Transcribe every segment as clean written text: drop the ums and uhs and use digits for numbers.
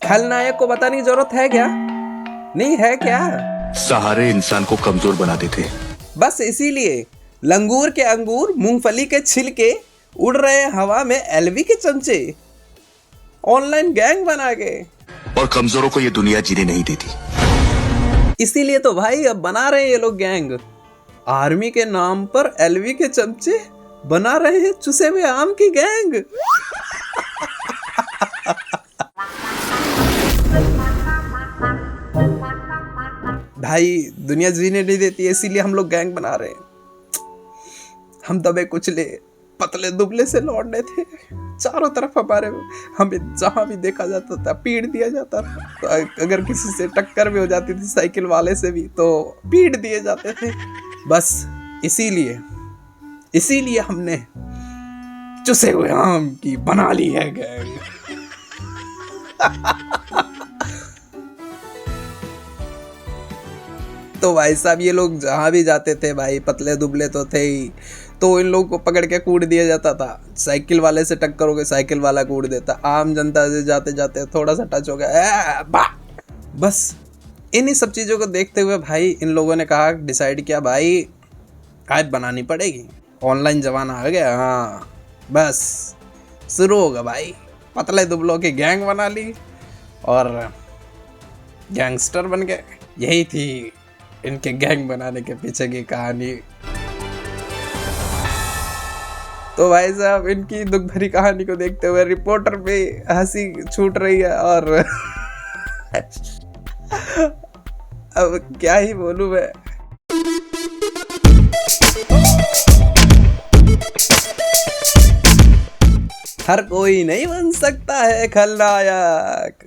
खलनायक को बताने की जरूरत है क्या? नहीं है क्या? सहारे इंसान को कमजोर बना देते। बस इसीलिए लंगूर के अंगूर, मूंगफली के छिलके, उड़ रहे हैं हवा में एलवी के चमचे, ऑनलाइन गैंग बना के। और कमजोरों को ये दुनिया जीने नहीं देती। इसीलिए तो भाई अब बना रहे हैं ये लोग गैंग। आर्मी के नाम पर एलवी के चमचे बना रहे हैं चुसे हुए आम की गैंग। भाई दुनिया जीने नहीं देती, इसीलिए हम लोग गैंग बना रहे हैं। हम दबे कुचले पतले दुबले से लौटने थे, चारों तरफ हमारे हमें जहां भी देखा जाता था पीट दिया जाता था। तो अगर किसी से टक्कर भी हो जाती थी, साइकिल वाले से भी, तो पीट दिए जाते थे। बस इसीलिए हमने चुसे हुए आम की बना ली है गैंग। तो भाई साहब ये लोग जहाँ भी जाते थे भाई, पतले दुबले तो थे ही, तो इन लोगों को पकड़ के कूट दिया जाता था। साइकिल वाले से टक्कर हो गई, साइकिल वाला कूट देता। आम जनता से जाते जाते थोड़ा सा टच हो गया, बस इन्हीं सब चीज़ों को देखते हुए भाई इन लोगों ने कहा, डिसाइड किया भाई ऐप बनानी पड़ेगी। ऑनलाइन जमाना आ गया, हाँ बस शुरू होगा भाई। पतले दुबलों की गैंग बना ली और गैंगस्टर बन गए। यही थी इनके गैंग बनाने के पीछे की कहानी। तो भाई साहब इनकी दुख भरी कहानी को देखते हुए रिपोर्टर पे हंसी छूट रही है। और अब क्या ही बोलूं मैं। हर कोई नहीं बन सकता है खलनायक।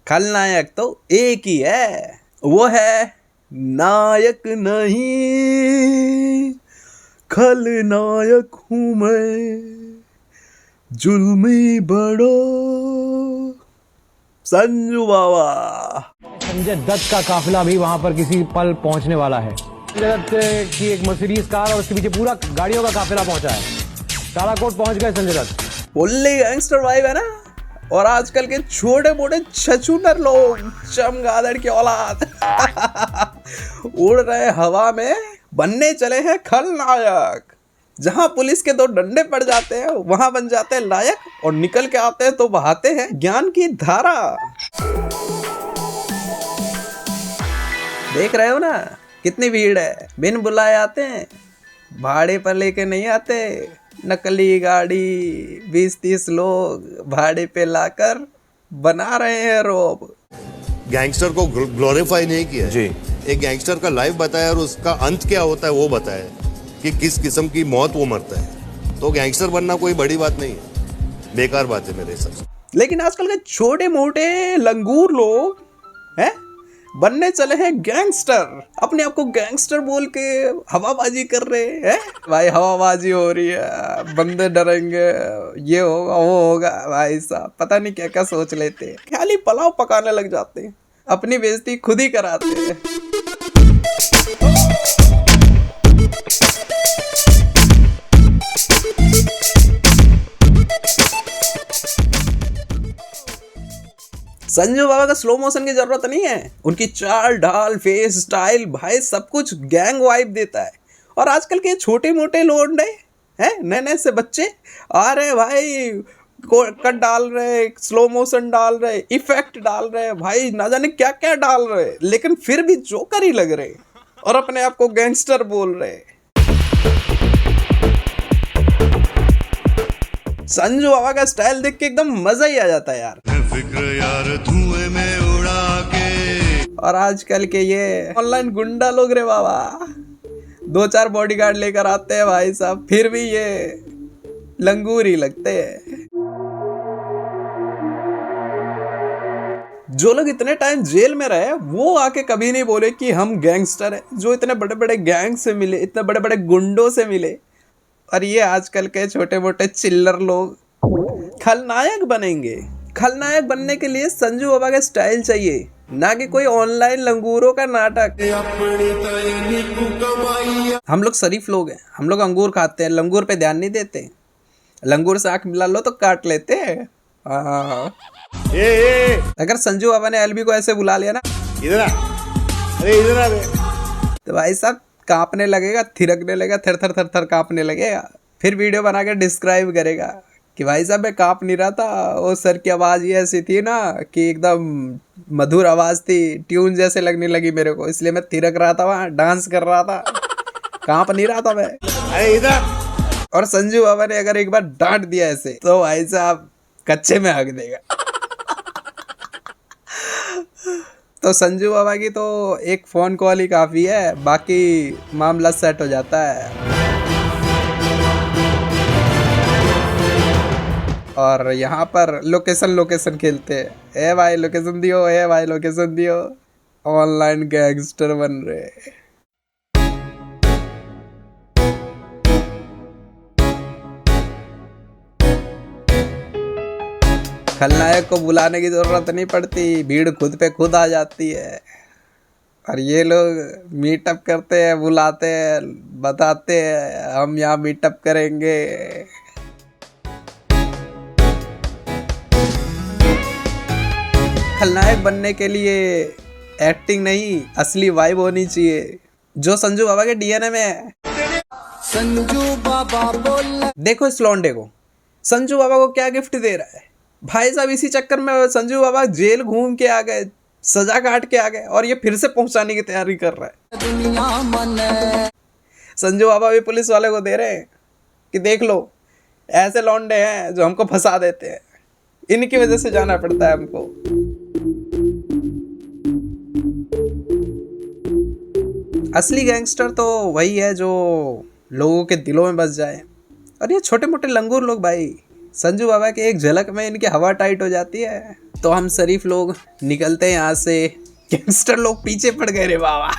खलनायक तो एक ही है, वो है नायक नहीं, खलनायक हूँ मैं, जुल्मी बड़ा संजू बाबा। संजय दत्त का काफिला भी वहां पर किसी पल पहुंचने वाला है। संजय दत्त की एक मर्सिडीज कार और उसके पीछे पूरा गाड़ियों का काफिला पहुंचा है। ताराकोट पहुंच गए Sanjay Dutt. Fully gangster vibe है ना। और आजकल के छोटे मोटे छछूंदर लोग, चमगादड़ की औलाद उड़ रहे हवा में, बनने चले हैं खलनायक। जहां पुलिस के दो डंडे पड़ जाते हैं वहां बन जाते हैं लायक, और निकल के आते हैं तो बहाते हैं ज्ञान की धारा। देख रहे हो ना कितनी भीड़ है। बिन बुलाए आते हैं, भाड़े पर लेके नहीं आते। नकली गाड़ी 20-30 लोग भाड़े पे लाकर बना रहे हैं रोब। गैंगस्टर को ग्लोरीफाई नहीं किया जी। एक गैंगस्टर का लाइफ बताया और उसका अंत क्या होता है वो बताया, कि किस किस्म की मौत वो मरता है। तो गैंगस्टर बनना कोई बड़ी बात नहीं है, बेकार बात है मेरे हिसाब से। लेकिन आजकल के छोटे मोटे लंगूर लोग हैं बनने चले हैं गैंगस्टर। अपने आप को गैंगस्टर बोल के हवाबाजी कर रहे हैं। भाई हवाबाजी हो रही है, बंदे डरेंगे, ये होगा वो होगा। भाई साहब पता नहीं क्या क्या सोच लेते हैं, खाली पुलाव पकाने लग जाते हैं, अपनी बेइज्जती खुद ही कराते हैं। संजू बाबा का स्लो मोशन की जरूरत नहीं है। उनकी चाल ढाल, फेस स्टाइल, भाई सब कुछ गैंग वाइब देता है। और आजकल के छोटे मोटे लोग हैं, नए नए से बच्चे आ रहे भाई, कट डाल रहे, स्लो मोशन डाल रहे, इफेक्ट डाल रहे, भाई ना जाने क्या क्या डाल रहे, लेकिन फिर भी जोकर ही लग रहे और अपने आप को गैंगस्टर बोल रहे। संजू बाबा का स्टाइल देख के एकदम मजा ही आ जाता है यार। फिक्र यार धुएं में उड़ा के। और आजकल के ये ऑनलाइन गुंडा लोग रे बाबा, 2-4 बॉडीगार्ड लेकर आते हैं भाई साहब, फिर भी ये लंगूर ही लगते हैं। जो लोग इतने टाइम जेल में रहे वो आके कभी नहीं बोले कि हम गैंगस्टर हैं। जो इतने बड़े बड़े गैंग से मिले, इतने बड़े बड़े गुंडों से मिले, और ये आजकल के छोटे मोटे चिल्लर लोग खलनायक बनेंगे। खलनायक बनने के लिए संजू बाबा का स्टाइल चाहिए, ना कि कोई ऑनलाइन लंगूरों का नाटक। हम लोग शरीफ लोग हैं, हम लोग अंगूर खाते हैं, लंगूर पे ध्यान नहीं देते। लंगूर से आंख मिला लो तो काट लेते हैं, हाँ, ए अगर संजू बाबा ने एलबी को ऐसे बुला लिया ना इधर आ, अरे इधर आ बे। तो भाई साहब कांपने लगेगा, थिरकने लगेगा, थर थर थर थर कांपने लगेगा। फिर वीडियो बना के डिस्क्राइब करेगा कि भाई साहब मैं कांप नहीं रहा था, वो सर की आवाज़ ही ऐसी थी ना कि एकदम मधुर आवाज़ थी, ट्यून जैसे लगने लगी मेरे को, इसलिए मैं थिरक रहा था, वहाँ डांस कर रहा था, कांप नहीं रहा था मैं। अरे इधर। और संजू बाबा ने अगर एक बार डांट दिया ऐसे तो भाई साहब कच्चे में हक देगा। तो संजू बाबा की तो एक फ़ोन कॉल ही काफ़ी है, बाकी मामला सेट हो जाता है। और यहाँ पर लोकेशन खेलते हैं, ए भाई लोकेशन दियो, ए भाई लोकेशन दियो, ऑनलाइन गैंगस्टर बन रहे। खलनायक को बुलाने की जरूरत नहीं पड़ती, भीड़ खुद पे खुद आ जाती है। और ये लोग मीटअप करते हैं, बुलाते हैं, बताते हैं हम यहाँ मीटअप करेंगे। खलनायक बनने के लिए एक्टिंग नहीं, असली वाइब होनी चाहिए, जो संजू बाबा के डीएनए में है। संजू बाबा बोल, देखो इस लौंडे को, संजू बाबा को क्या गिफ्ट दे रहा है भाई साहब। इसी चक्कर में संजू बाबा जेल घूम के आ गए, सजा काट के आ गए, और ये फिर से पहुंचाने की तैयारी कर रहा है। संजू बाबा भी पुलिस वाले को दे रहे हैं कि देख लो ऐसे लौंडे हैं जो हमको फंसा देते हैं, इनकी वजह से जाना पड़ता है हमको। असली गैंगस्टर तो वही है जो लोगों के दिलों में बस जाए। और ये छोटे मोटे लंगूर लोग भाई, संजू बाबा के एक झलक में इनकी हवा टाइट हो जाती है। तो हम शरीफ लोग निकलते हैं यहाँ से, गैंगस्टर लोग पीछे पड़ गए रे बाबा।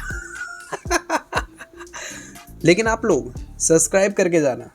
लेकिन आप लोग सब्सक्राइब करके जाना।